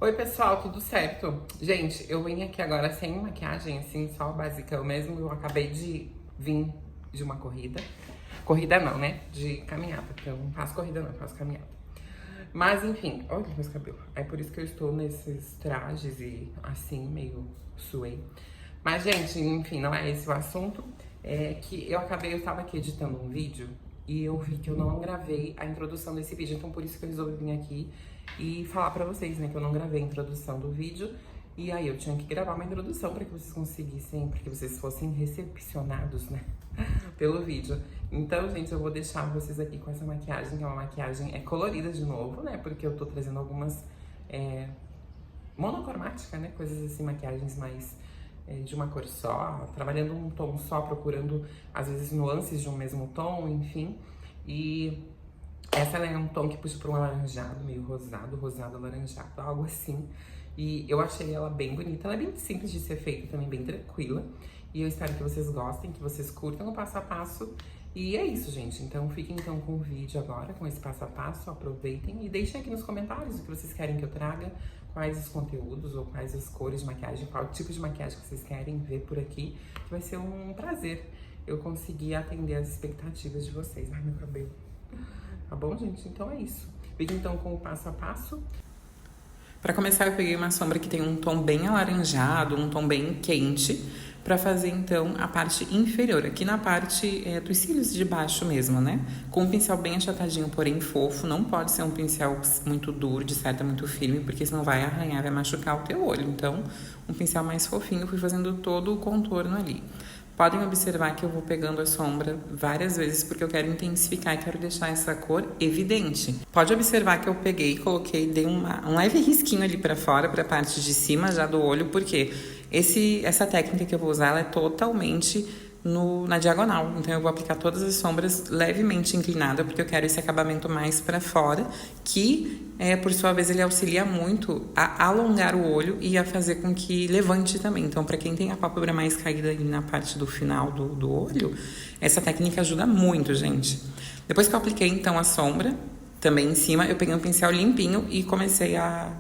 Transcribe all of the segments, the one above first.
Oi pessoal, tudo certo? Gente, eu vim aqui agora sem maquiagem, assim, só basicão mesmo. Eu acabei de vir de uma corrida. Corrida não, né? De caminhada, porque eu não faço corrida não, eu faço caminhada. Mas enfim, olha meus cabelos. É por isso que eu estou nesses trajes e assim, meio suei. Mas gente, enfim, não é esse o assunto. É que eu tava aqui editando um vídeo e eu vi que eu não gravei a introdução desse vídeo. Então por isso que eu resolvi vir aqui e falar pra vocês, né, que eu não gravei a introdução do vídeo. E aí eu tinha que gravar uma introdução pra que vocês conseguissem, pra que vocês fossem recepcionados, né, pelo vídeo. Então, gente, eu vou deixar vocês aqui com essa maquiagem, que é uma maquiagem colorida de novo, né, porque eu tô trazendo algumas monocromática, né, coisas assim, maquiagens mais de uma cor só, trabalhando um tom só, procurando, às vezes, nuances de um mesmo tom, enfim. E essa é um tom que puxa para um alaranjado, meio rosado, rosado alaranjado, algo assim. E eu achei ela bem bonita, ela é bem simples de ser feita, também bem tranquila. E eu espero que vocês gostem, que vocês curtam o passo a passo. E é isso, gente. Então fiquem então com o vídeo agora, com esse passo a passo, aproveitem e deixem aqui nos comentários o que vocês querem que eu traga, quais os conteúdos ou quais as cores de maquiagem, qual tipo de maquiagem que vocês querem ver por aqui, que vai ser um prazer eu conseguir atender as expectativas de vocês. Ai, meu cabelo. Tá bom, gente? Então é isso. Fiquem então com o passo a passo. Para começar, eu peguei uma sombra que tem um tom bem alaranjado, um tom bem quente, para fazer então a parte inferior, aqui na parte dos cílios de baixo mesmo, né? Com um pincel bem achatadinho, porém fofo, não pode ser um pincel muito duro, de certa muito firme, porque senão vai arranhar, vai machucar o teu olho. Então, um pincel mais fofinho, fui fazendo todo o contorno ali. Podem observar que eu vou pegando a sombra várias vezes porque eu quero intensificar e quero deixar essa cor evidente. Pode observar que eu peguei, coloquei, dei um leve risquinho ali para fora, para a parte de cima já do olho, porque essa técnica que eu vou usar ela é totalmente na diagonal. Então eu vou aplicar todas as sombras levemente inclinada, porque eu quero esse acabamento mais para fora, que por sua vez ele auxilia muito a alongar o olho e a fazer com que levante também. Então para quem tem a pálpebra mais caída ali na parte do final do olho, essa técnica ajuda muito, gente. Depois que eu apliquei então a sombra, também em cima, eu peguei um pincel limpinho e comecei a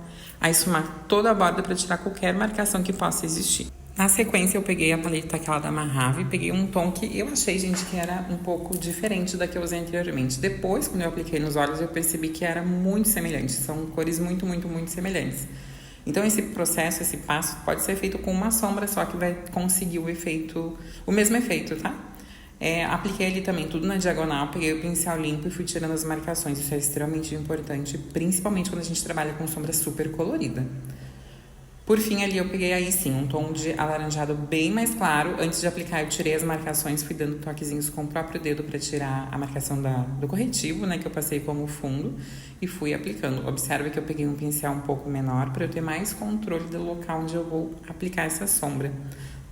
esfumar toda a borda para tirar qualquer marcação que possa existir. Na sequência, eu peguei a paleta aquela da Mahave e peguei um tom que eu achei, gente, que era um pouco diferente da que eu usei anteriormente. Depois, quando eu apliquei nos olhos, eu percebi que era muito semelhante. São cores muito, muito, muito semelhantes. Então, esse processo, esse passo, pode ser feito com uma sombra só que vai conseguir o mesmo efeito, tá? Apliquei ali também tudo na diagonal, peguei o pincel limpo e fui tirando as marcações. Isso é extremamente importante, principalmente quando a gente trabalha com sombra super colorida. Por fim, ali eu peguei aí sim um tom de alaranjado bem mais claro. Antes de aplicar, eu tirei as marcações, fui dando toquezinhos com o próprio dedo para tirar a marcação do corretivo, né, que eu passei como fundo, e fui aplicando. Observe que eu peguei um pincel um pouco menor para eu ter mais controle do local onde eu vou aplicar essa sombra.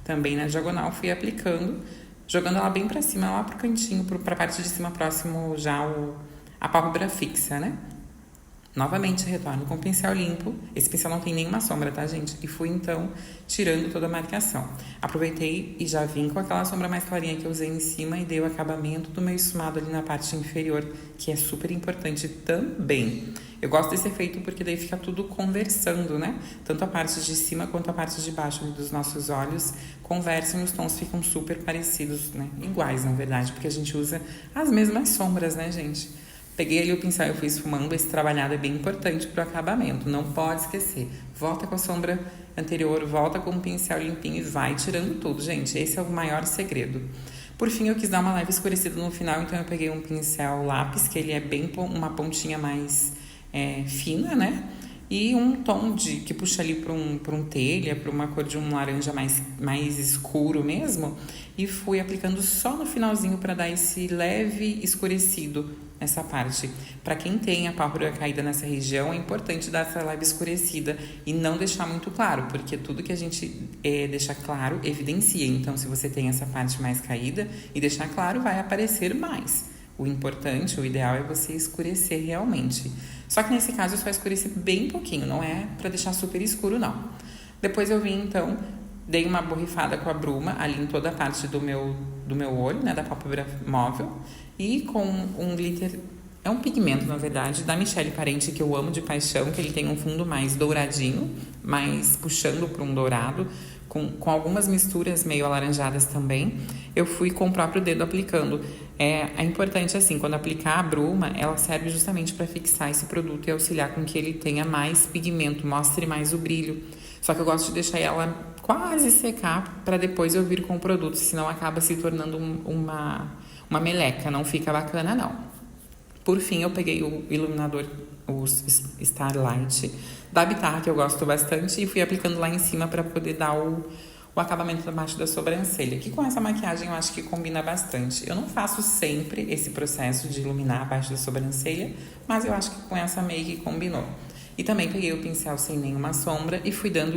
Também na diagonal fui aplicando, jogando ela bem para cima, lá pro cantinho, pra parte de cima, próximo já a pálpebra fixa, né? Novamente retorno com o pincel limpo. Esse pincel não tem nenhuma sombra, tá, gente? E fui, então, tirando toda a marcação. Aproveitei e já vim com aquela sombra mais clarinha que eu usei em cima e dei o acabamento do meu esfumado ali na parte inferior, que é super importante também. Eu gosto desse efeito porque daí fica tudo conversando, né? Tanto a parte de cima quanto a parte de baixo ali dos nossos olhos conversam e os tons ficam super parecidos, né? Iguais, na verdade, porque a gente usa as mesmas sombras, né, gente? Peguei ali o pincel e fui esfumando. Esse trabalhado é bem importante para o acabamento, não pode esquecer. Volta com a sombra anterior, volta com o pincel limpinho e vai tirando tudo, gente. Esse é o maior segredo. Por fim, eu quis dar uma leve escurecida no final, então eu peguei um pincel lápis, que ele é bem uma pontinha mais fina, né? E um tom que puxa ali para um telha, para uma cor de um laranja mais escuro mesmo. E fui aplicando só no finalzinho para dar esse leve escurecido nessa parte. Para quem tem a pálpebra caída nessa região, é importante dar essa leve escurecida e não deixar muito claro, porque tudo que a gente deixa claro evidencia. Então, se você tem essa parte mais caída e deixar claro, vai aparecer mais. O importante, o ideal é você escurecer realmente. Só que nesse caso eu só escureci bem pouquinho, não é para deixar super escuro, não. Depois eu vim, então, dei uma borrifada com a bruma ali em toda a parte do meu olho, né, da pálpebra móvel. E com um glitter É um pigmento, na verdade, da Michele Parente, que eu amo de paixão, que ele tem um fundo mais douradinho, mais puxando para um dourado, com algumas misturas meio alaranjadas também. Eu fui com o próprio dedo aplicando. É importante, assim, quando aplicar a bruma, ela serve justamente para fixar esse produto e auxiliar com que ele tenha mais pigmento, mostre mais o brilho. Só que eu gosto de deixar ela quase secar para depois eu vir com o produto, senão acaba se tornando uma meleca, não fica bacana não. Por fim, eu peguei o iluminador, o Starlight da Bitar, que eu gosto bastante, e fui aplicando lá em cima para poder dar o acabamento abaixo da sobrancelha, que com essa maquiagem eu acho que combina bastante. Eu não faço sempre esse processo de iluminar abaixo da sobrancelha, mas eu acho que com essa make combinou. E também peguei o pincel sem nenhuma sombra e fui dando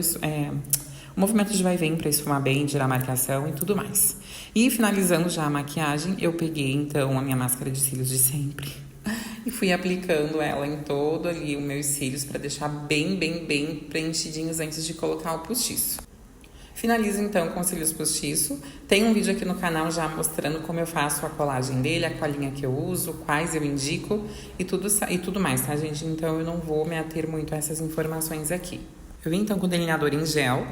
o movimento de vai e vem para esfumar bem, tirar a marcação e tudo mais. E finalizando já a maquiagem, eu peguei então a minha máscara de cílios de sempre e fui aplicando ela em todo ali os meus cílios para deixar bem preenchidinhos antes de colocar o postiço. Finalizo então com os cílios postiço. Tem um vídeo aqui no canal já mostrando como eu faço a colagem dele, a colinha que eu uso, quais eu indico e tudo mais, tá, gente? Então eu não vou me ater muito a essas informações aqui. Eu vim então com o delineador em gel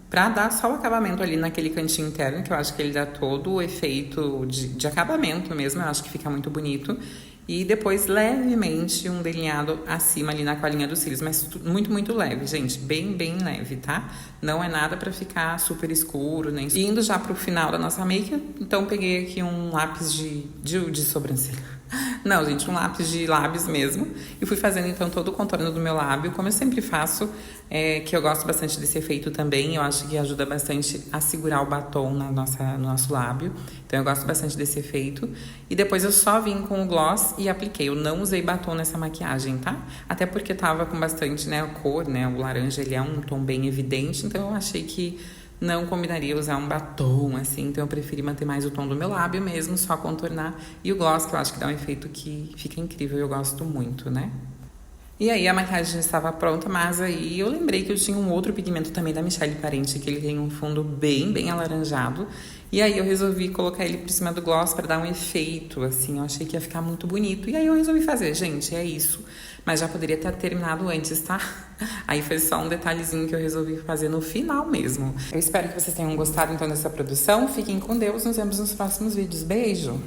pra dar só o acabamento ali naquele cantinho interno, que eu acho que ele dá todo o efeito de acabamento mesmo, eu acho que fica muito bonito. E depois, levemente, um delineado acima ali na colinha dos cílios. Mas muito leve, gente. Bem leve, tá? Não é nada pra ficar super escuro, nem... E indo já pro final da nossa make, então peguei aqui um lápis de sobrancelha. Não, gente, um lápis de lábios mesmo. E fui fazendo, então, todo o contorno do meu lábio, como eu sempre faço, que eu gosto bastante desse efeito também. Eu acho que ajuda bastante a segurar o batom no nosso lábio. Então, eu gosto bastante desse efeito. E depois eu só vim com o gloss e apliquei. Eu não usei batom nessa maquiagem, tá? Até porque tava com bastante, né, a cor, né? O laranja, ele é um tom bem evidente. Então, eu achei que não combinaria usar um batom, assim, então eu preferi manter mais o tom do meu lábio mesmo, só contornar. E o gloss, que eu acho que dá um efeito que fica incrível, eu gosto muito, né? E aí a maquiagem já estava pronta, mas aí eu lembrei que eu tinha um outro pigmento também da Michele Parente, que ele tem um fundo bem alaranjado. E aí eu resolvi colocar ele por cima do gloss para dar um efeito, assim, eu achei que ia ficar muito bonito. E aí eu resolvi fazer, gente, é isso. Mas já poderia ter terminado antes, tá? Aí foi só um detalhezinho que eu resolvi fazer no final mesmo. Eu espero que vocês tenham gostado então dessa produção. Fiquem com Deus, nos vemos nos próximos vídeos. Beijo!